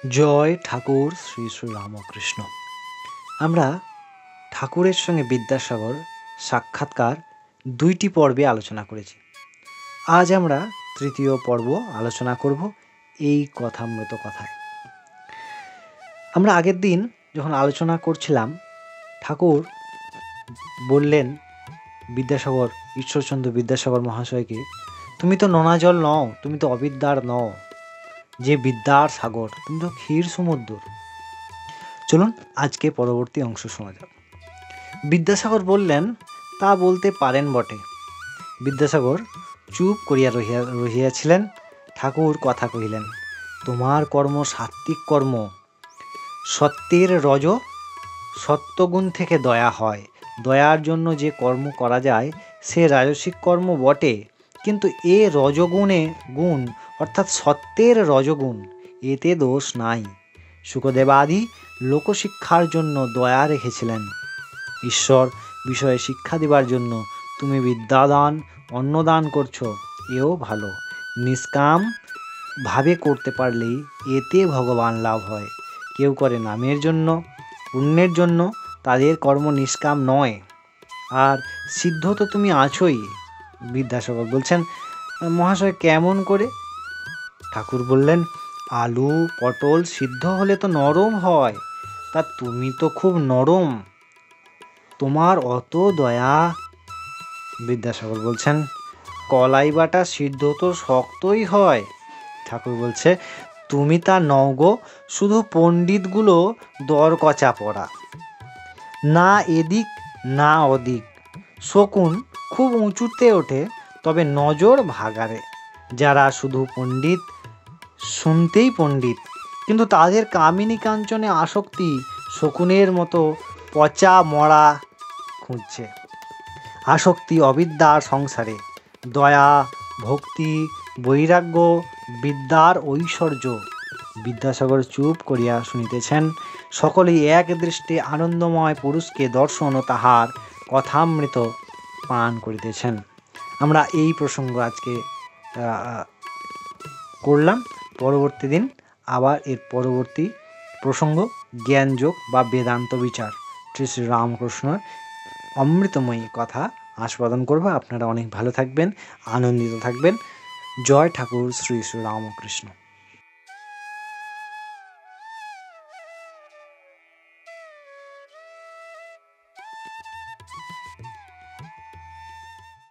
জয় ঠাকুর শ্রী শ্রী রামকৃষ্ণ। আমরা ঠাকুরের সঙ্গে বিদ্যাসাগর সাক্ষাৎকার 2টি পর্বে আলোচনা করেছি। আজ আমরা তৃতীয় পর্ব আলোচনা করব এই কথামৃত কথায়। আমরা আগের দিন যখন আলোচনা করছিলাম, ঠাকুর বললেন বিদ্যাসাগর, ঈশ্বরচন্দ্র বিদ্যাসাগর মহাশয়কে, তুমি তো নোনা জল নও, তুমি তো অবিদ্যার নও, যে বিদ্যার সাগর, তুমি তো ক্ষীর সমুদ্র। চলুন আজকে পরবর্তী অংশ শোনা যাক। বিদ্যাসাগর বললেন, তা বলতে পারেন বটে। বিদ্যাসাগর চুপ করিয়া রহিয়াছিলেন। ঠাকুর কথা কহিলেন, তোমার কর্ম সাত্ত্বিক কর্ম। সত্যের রজ, সত্যগুণ থেকে দয়া হয়। দয়ার জন্য যে কর্ম করা যায় সে রাজসিক কর্ম বটে, কিন্তু এ রজগুণে গুণ অর্থাৎ সত্যের রজগুণ, এতে দোষ নাই। শুকদেবাদি লোকশিক্ষার জন্য দয়া রেখেছিলেন। ঈশ্বর বিষয়ে শিক্ষা দেবার জন্য তুমি বিদ্যাদান অন্নদান করছো, এও ভালো। নিষ্কাম ভাবে করতে পারলেই এতে ভগবান লাভ হয়। কেউ করে নামের জন্য, পুণ্যের জন্য, তাদের কর্ম নিষ্কাম নয়। আর সিদ্ধ তো তুমি আছোই। বিদ্যাসাগর বলছেন, মহাশয় কেমন করে? ঠাকুর বললেন, আলু পটল সিদ্ধ হলে তো নরম হয়, তা তুমি তো খুব নরম, তোমার অত দয়া। বিদ্যাসাগর বলছেন, কলাই বাটা সিদ্ধ তো শক্তই হয়। ঠাকুর বলছে, তুমি তা নও গো, শুধু পণ্ডিতগুলো দরকচা পড়া, না এদিক না ওদিক। শকুন খুব উঁচুতে ওঠে, তবে নজর ভাগারে। যারা শুধু পণ্ডিত, শুনতেই পণ্ডিত, কিন্তু তাদের কামিনী কাঞ্চনে আসক্তি শকুনের মতো পচা মরা খুঁজছে। আসক্তি অবিদ্যার সংসারে। দয়া, ভক্তি, বৈরাগ্য বিদ্যার ঐশ্বর্য। বিদ্যাসাগর চুপ করিয়া শুনিতেছেন। সকলেই এক দৃষ্টে আনন্দময় পুরুষকে দর্শন ও তাহার কথামৃত পান করিতেছেন। আমরা এই প্রসঙ্গ আজকে করলাম। পরবর্তী দিন আবার এর পরবর্তী প্রসঙ্গ জ্ঞানযোগ বা বেদান্ত বিচার, শ্রী শ্রী রামকৃষ্ণের অমৃতময়ী কথা আস্বাদন করব। আপনারা অনেক ভালো থাকবেন, আনন্দিত থাকবেন। জয় ঠাকুর শ্রী শ্রী রামকৃষ্ণ।